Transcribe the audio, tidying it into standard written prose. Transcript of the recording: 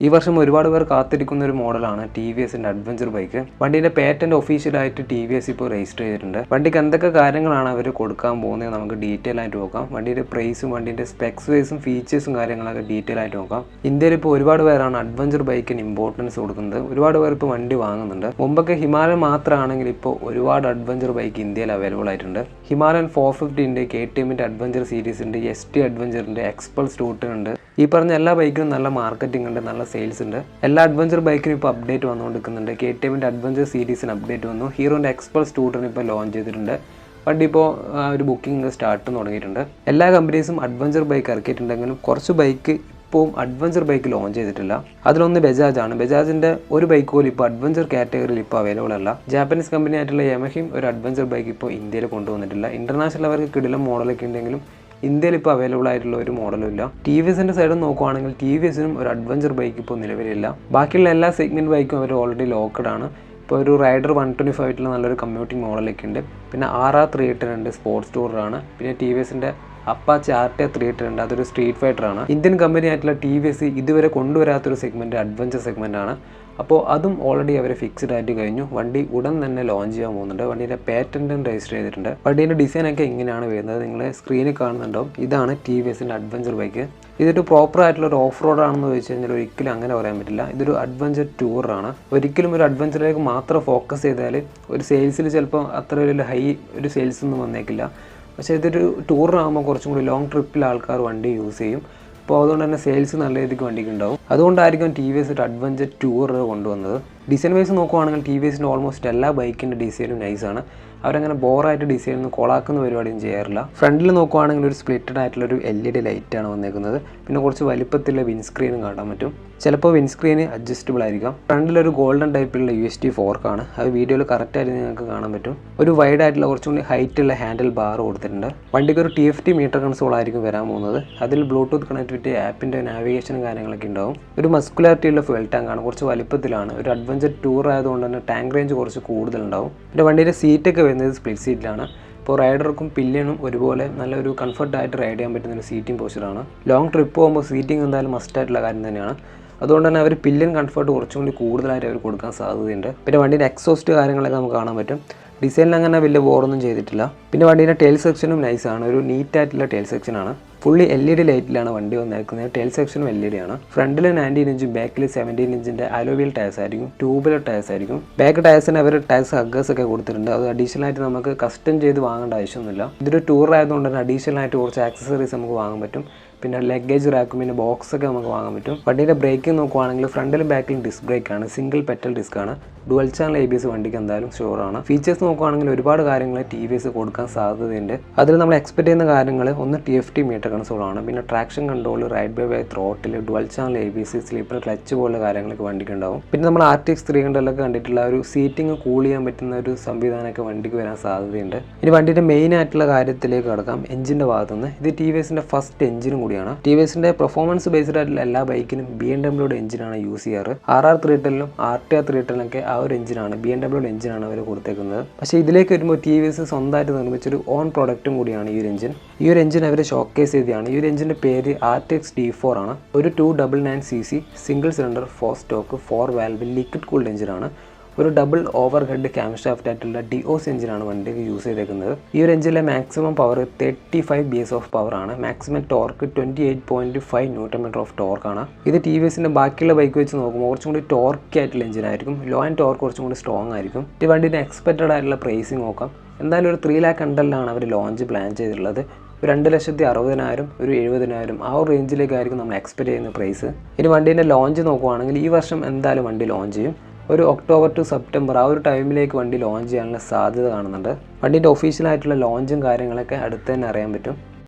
ഈ വർഷം ഒരുപാട് പേർ കാത്തിരിക്കുന്ന ഒരു മോഡലാണ് ടി വി എസിൻ്റെ അഡ്വഞ്ചർ ബൈക്ക്. വണ്ടിയുടെ പേറ്റന്റ് ഒഫീഷ്യലായിട്ട് ടി വി എസ് ഇപ്പോൾ രജിസ്റ്റർ ചെയ്തിട്ടുണ്ട്. വണ്ടിക്ക് എന്തൊക്കെ കാര്യങ്ങളാണ് അവർ കൊടുക്കാൻ പോകുന്നത് നമുക്ക് ഡീറ്റെയിൽ ആയിട്ട് നോക്കാം. വണ്ടിയുടെ പ്രൈസും വണ്ടിയുടെ സ്പെക്സ് വൈസും ഫീച്ചേഴ്സും കാര്യങ്ങളൊക്കെ ഡീറ്റെയിൽ ആയിട്ട് നോക്കാം. ഇന്ത്യയിൽ ഇപ്പോൾ ഒരുപാട് പേരാണ് അഡ്വഞ്ചർ ബൈക്കിന് ഇമ്പോർട്ടൻസ് കൊടുക്കുന്നത്. ഒരുപാട് പേർ ഇപ്പോൾ വണ്ടി വാങ്ങുന്നുണ്ട്. മുമ്പൊക്കെ ഹിമാലയൻ മാത്രമാണെങ്കിൽ ഇപ്പോൾ ഒരുപാട് അഡ്വഞ്ചർ ബൈക്ക് ഇന്ത്യയിൽ അവൈലബിൾ ആയിട്ടുണ്ട്. ഹിമാലയൻ 450 KTMന്റെ അഡ്വഞ്ചർ സീരീസ് ഉണ്ട്, ST അഡ്വഞ്ചറിൻ്റെ, എക്സ്പൾസ് 210 ഉണ്ട്. ഈ പറഞ്ഞ എല്ലാ ബൈക്കിനും നല്ല മാർക്കറ്റിംഗ് ഉണ്ട്, നല്ല സെയിൽസ് ഉണ്ട്. എല്ലാ അഡ്വഞ്ചർ ബൈക്കിനും ഇപ്പോൾ അപ്ഡേറ്റ് വന്നുകൊണ്ടിരിക്കുന്നുണ്ട്. KTMന്റെ അഡ്വഞ്ചർ സീരീസിന് അപ്ഡേറ്റ് വന്നു. ഹീറോൻ്റെ എക്സ്പൾസ് 210 ഇപ്പോൾ ലോഞ്ച് ചെയ്തിട്ടുണ്ട്. വണ്ടി ഇപ്പോൾ ഒരു ബുക്കിംഗ് സ്റ്റാർട്ട് തുടങ്ങിയിട്ടുണ്ട്. എല്ലാ കമ്പനീസും അഡ്വഞ്ചർ ബൈക്ക് ഇറക്കിയിട്ടുണ്ടെങ്കിലും കുറച്ച് ബൈക്ക് ഇപ്പോഴും അഡ്വഞ്ചർ ബൈക്ക് ലോഞ്ച് ചെയ്തിട്ടില്ല. അതിലൊന്ന് ബജാജാണ്. ബജാജിൻ്റെ ഒരു ബൈക്ക് പോലും ഇപ്പോൾ അഡ്വഞ്ചർ കാറ്റഗറിയിൽ ഇപ്പോൾ അവൈലബിൾ അല്ല. ജാപ്പനീസ് കമ്പനി ആയിട്ടുള്ള യമഹയും ഒരു അഡ്വഞ്ചർ ബൈക്ക് ഇപ്പോൾ ഇന്ത്യയിൽ കൊണ്ടുവന്നിട്ടില്ല. ഇന്റർനാഷണൽ അവർക്ക് കിടിലം മോഡലൊക്കെ ഉണ്ടെങ്കിലും ഇന്ത്യയിൽ ഇപ്പോൾ അവൈലബിൾ ആയിട്ടുള്ള ഒരു മോഡലും ഇല്ല. ടി വി എസിൻ്റെ സൈഡിൽ നോക്കുവാണെങ്കിൽ ടി വി എസിനും ഒരു അഡ്വഞ്ചർ ബൈക്ക് ഇപ്പോൾ നിലവിലില്ല. ബാക്കിയുള്ള എല്ലാ സെഗ്മെൻറ്റ് ബൈക്കും അവർ ഓൾറെഡി ലോക്കഡ് ആണ്. ഇപ്പോൾ ഒരു റൈഡർ 125 ആയിട്ടുള്ള നല്ലൊരു കമ്മ്യൂട്ടിംഗ് മോഡലൊക്കെ ഉണ്ട്. പിന്നെ RR 310 ഉണ്ട്, സ്പോർട്സ് ടൂറാണ്. പിന്നെ ടി വി എസിൻ്റെ അപ്പാച്ചി RT 310 ഉണ്ട്, അതൊരു സ്ട്രീറ്റ് ഫൈറ്ററാണ്. ഇന്ത്യൻ കമ്പനി ആയിട്ടുള്ള ടി വി എസ് ഇതുവരെ കൊണ്ടുവരാത്തൊരു സെഗ്മെൻറ്റ് അഡ്വഞ്ചർ സെഗ്മെൻറ്റാണ്. അപ്പോൾ അതും ഓൾറെഡി അവർ ഫിക്സ്ഡ് ആയിട്ട് കഴിഞ്ഞു. വണ്ടി ഉടൻ തന്നെ ലോഞ്ച് ചെയ്യാൻ പോകുന്നുണ്ട്. വണ്ടീൻ്റെ പേറ്റൻറ്റും രജിസ്റ്റർ ചെയ്തിട്ടുണ്ട്. വണ്ടീൻ്റെ ഡിസൈനൊക്കെ ഇങ്ങനെയാണ് വരുന്നത്. നിങ്ങൾ സ്ക്രീനിൽ കാണുന്നുണ്ടാവും. ഇതാണ് ടി വി എസിൻ്റെ അഡ്വഞ്ചർ ബൈക്ക്. ഇതൊരു പ്രോപ്പർ ആയിട്ടുള്ള ഒരു ഓഫ് റോഡ് ആണെന്ന് ചോദിച്ചു കഴിഞ്ഞാൽ ഒരിക്കലും അങ്ങനെ പറയാൻ പറ്റില്ല. ഇതൊരു അഡ്വഞ്ചർ ടൂറാണ്. ഒരിക്കലും ഒരു അഡ്വഞ്ചറിലേക്ക് മാത്രം ഫോക്കസ് ചെയ്താൽ ഒരു സെയിൽസിൽ ചിലപ്പോൾ അത്ര ഒരു ഹൈ ഒരു സെയിൽസ് ഒന്നും വന്നേക്കില്ല. പക്ഷേ ഇതൊരു ടൂറിനാകുമ്പോൾ കുറച്ചും കൂടി ലോങ് ട്രിപ്പിൽ ആൾക്കാർ വണ്ടി യൂസ് ചെയ്യും. അപ്പോൾ അതുകൊണ്ട് തന്നെ സെയിൽസ് നല്ല രീതിക്ക് വണ്ടിക്ക് ഉണ്ടാവും. അതുകൊണ്ടായിരിക്കും ടി വി എസ് ഒരു അഡ്വഞ്ചർ ടൂർ കൊണ്ടുവന്നത്. ഡിസൈൻ വൈസ് നോക്കുവാണെങ്കിൽ ടി വി എസിൻ്റെ ഓൾമോസ്റ്റ് എല്ലാ ബൈക്കിൻ്റെ ഡിസൈനും നൈസാണ്. അവരങ്ങനെ ബോറായിട്ട് ഡിസൈൻ ഒന്നും കൊളാക്കുന്ന പരിപാടിയും ചെയ്യാറില്ല. ഫ്രണ്ടിൽ നോക്കുവാണെങ്കിൽ ഒരു സ്പ്ലിറ്റഡ് ആയിട്ടുള്ള ഒരു LED ലൈറ്റാണ് വന്നേക്കുന്നത്. പിന്നെ കുറച്ച് വലിപ്പത്തിലുള്ള വിൻസ്ക്രീനും കാണാൻ പറ്റും. ചിലപ്പോൾ വിൻസ്ക്രീന് അഡ്ജസ്റ്റബിൾ ആയിരിക്കാം. ഫ്രണ്ടിലൊരു ഗോൾഡൻ ടൈപ്പിലുള്ള USD ഫോർക്കാണ്. അത് വീഡിയോയിൽ കറക്റ്റായിട്ട് നിങ്ങൾക്ക് കാണാൻ പറ്റും. ഒരു വൈഡ് ആയിട്ടുള്ള കുറച്ചും കൂടി ഹൈറ്റുള്ള ഹാൻഡിൽ ബാർ കൊടുത്തിട്ടുണ്ട്. വണ്ടിക്ക് ഒരു TFT മീറ്റർ കൺസോൾ ആയിരിക്കും വരാൻ പോകുന്നത്. അതിൽ ബ്ലൂടൂത്ത് കണക്ടിവിറ്റി, ആപ്പിൻ്റെ നാവിഗേഷനും കാര്യങ്ങളൊക്കെ ഉണ്ടാവും. ഒരു മസ്കുലാരിറ്റിയുള്ള ഫ്യൂൽ ടാങ്കാണ്, കുറച്ച് വലിപ്പത്തിലാണ്. ഒരു അഡ്വഞ്ചർ ടൂർ ആയതുകൊണ്ട് തന്നെ ടാങ്ക് റേഞ്ച് കുറച്ച് കൂടുതലുണ്ടാവും. പിന്നെ വണ്ടിയുടെ സീറ്റൊക്കെ വരുന്നത് സ്പ്ലിറ്റ് സീറ്റിലാണ്. ഇപ്പോൾ റൈഡർക്കും പില്ലിയനും ഒരുപോലെ നല്ലൊരു കംഫർട്ടായിട്ട് റൈഡ് ചെയ്യാൻ പറ്റുന്ന ഒരു സീറ്റിംഗ് പോസ്ചറാണ്. ലോങ് ട്രിപ്പ് പോകുമ്പോൾ സീറ്റിംഗ് എന്തായാലും മസ്റ്റായിട്ടുള്ള കാര്യം തന്നെയാണ്. അതുകൊണ്ട് തന്നെ അവർ പില്ലിയൻ കംഫർട്ട് കുറച്ചും കൂടി കൂടുതലായിട്ട് അവർ കൊടുക്കാൻ സാധ്യതയുണ്ട്. പിന്നെ വണ്ടിയുടെ എക്സോസ്റ്റ് കാര്യങ്ങളൊക്കെ നമുക്ക് കാണാൻ പറ്റും. ഡിസൈനിൽ അങ്ങനെ വലിയ ബോറൊന്നും ചെയ്തിട്ടില്ല. പിന്നെ വണ്ടിയുടെ ടെയിൽ സെക്ഷനും നൈസാണ്. ഒരു നീറ്റായിട്ടുള്ള ടെയിൽ സെക്ഷനാണ്. ഫുള്ളി LED ലൈറ്റിലാണ് വണ്ടി വന്നേക്കുന്നത്. ടെയിൽ സെക്ഷനും LED ആണ്. ഫ്രണ്ടിൽ 19 ഇഞ്ചും ബാക്കിൽ 17 ഇഞ്ചിൻ്റെ അലോവിയൽ ടയർസ് ആയിരിക്കും. ട്യൂബുലർ ടയർസ് ആയിരിക്കും. ബാക്ക് ടയർസിന് അവർ ടയർസ് ഹഗ്ഗേഴ്സ് ഒക്കെ കൊടുത്തിട്ടുണ്ട്. അത് അഡീഷണൽ ആയിട്ട് നമുക്ക് കസ്റ്റം ചെയ്ത് വാങ്ങേണ്ട ആവശ്യമൊന്നുമില്ല. ഇതൊരു ടൂർ ആയതുകൊണ്ട് തന്നെ അഡീഷണൽ ആയിട്ട് കുറച്ച് ആക്സസറീസ് നമുക്ക് വാങ്ങാൻ പറ്റും. പിന്നെ ലഗേജ് റാക്കും പിന്നെ ബോക്സൊക്കെ നമുക്ക് വാങ്ങാൻ പറ്റും. വണ്ടിയുടെ ബ്രേക്കിംഗ് നോക്കുവാണെങ്കിൽ ഫ്രണ്ടിലും ബാക്കിലും ഡിസ്ക് ബ്രേക്കാണ്. സിംഗിൾ പെറ്റൽ ഡിസ്ക്കാണ്. ഡുവൽ ചാനൽ ABS വണ്ടിക്ക് എന്തായാലും ഷുവറാണ്. ഫീച്ചേഴ്സ് നോക്കുവാണെങ്കിൽ ഒരുപാട് കാര്യങ്ങൾ ടി വി എസ് കൊടുക്കാൻ സാധ്യതയുണ്ട്. അതിൽ നമ്മൾ എക്സ്പെക്ട് ചെയ്യുന്ന കാര്യങ്ങൾ ഒന്ന് TFT മീറ്റർ കൺസോളാണ്. പിന്നെ traction control, ride by wire throttle, dual channel ABS, slipper clutch പോലുള്ള കാര്യങ്ങളൊക്കെ വണ്ടിക്ക് ഉണ്ടാവും. പിന്നെ നമ്മൾ RTX 300 കണ്ടിട്ടുള്ള ഒരു സീറ്റിംഗ് കൂൾ ചെയ്യാൻ പറ്റുന്ന ഒരു സംവിധാനമൊക്കെ വണ്ടിക്ക് വരാൻ സാധ്യതയുണ്ട്. ഇനി വണ്ടിയുടെ മെയിൻ ആയിട്ടുള്ള കാര്യത്തിലേക്ക് കടക്കാം. എഞ്ചിൻ്റെ ഭാഗത്തുനിന്ന് ഇത് ടി വി എസിൻ്റെ ഫസ്റ്റ് എഞ്ചിനും കൂടിയാണ്. ടി വി എസിൻ്റെ പെർഫോമൻസ് ബേസ്ഡ് ആയിട്ടുള്ള എല്ലാ ബൈക്കിനും BMW എഞ്ചിനാണ് യൂസ് ചെയ്യാറ്. RR 310 RTR 310 ആ ഒരു എഞ്ചിനാണ്, BMW എഞ്ചിനാണ് അവർ കൊടുത്തേക്കുന്നത്. പക്ഷേ ഇതിലേക്ക് വരുമ്പോൾ ടി വി എസ് സ്വന്തമായിട്ട് നിർമ്മിച്ചൊരു ഓൺ പ്രോഡക്റ്റും കൂടിയാണ് ഈ ഒരു എഞ്ചിൻ. ഈ ഒരു എഞ്ചിൻ അവർ ഷോക്കേസ് ചെയ്തതാണ്. ഈ ഒരു എഞ്ചിൻ്റെ പേര് RTX D4 ആണ്. ഒരു 299cc single cylinder 4 stroke 4 valve liquid cooled എഞ്ചിനാണ്. ഒരു double over head cam shaft ആയിട്ടുള്ള DOS എഞ്ചിനാണ് വണ്ടിക്ക് യൂസ് ചെയ്തേക്കുന്നത്. ഈ ഒരു എഞ്ചിനിലെ maximum power 35 BS of power ആണ്. മാക്സിമം ടോർക്ക് 28.5 Nm ഓഫ് ടോർക്കാണ്. ഇത് ടി വി എസിൻ്റെ ബാക്കിയുള്ള ബൈക്ക് വെച്ച് നോക്കുമ്പോൾ കുറച്ചും കൂടി ടോർക്ക് ആയിട്ടുള്ള എഞ്ചിനായിരിക്കും. ലോ ആൻഡ് ടോർക്ക് കുറച്ചും കൂടി സ്ട്രോങ് ആയിരിക്കും. ഈ വണ്ടിൻ്റെ എക്സ്പെക്റ്റഡ് ആയിട്ടുള്ള പ്രൈസിങ് നോക്കാം. എന്തായാലും ഒരു 3 lakh അണ്ടറിലാണ് അവർ ലോഞ്ച് പ്ലാൻ ചെയ്തിട്ടുള്ളത്. 2,60,000, ഒരു 70,000 ആ ഒരു റേഞ്ചിലേക്കായിരിക്കും നമ്മൾ എക്സ്പെക്ട് ചെയ്യുന്ന പ്രൈസ്. ഇനി വണ്ടീൻ്റെ ലോഞ്ച് നോക്കുവാണെങ്കിൽ ഈ വർഷം എന്തായാലും വണ്ടി ലോഞ്ച് ചെയ്യും. ഒരു ഒക്ടോബർ ടു സെപ്റ്റംബർ ആ ഒരു ടൈമിലേക്ക് വണ്ടി ലോഞ്ച് ചെയ്യാനുള്ള സാധ്യത കാണുന്നുണ്ട്. വണ്ടീൻ്റെ ഒഫീഷ്യലായിട്ടുള്ള ലോഞ്ചും കാര്യങ്ങളൊക്കെ അടുത്ത് തന്നെ അറിയാൻ പറ്റും.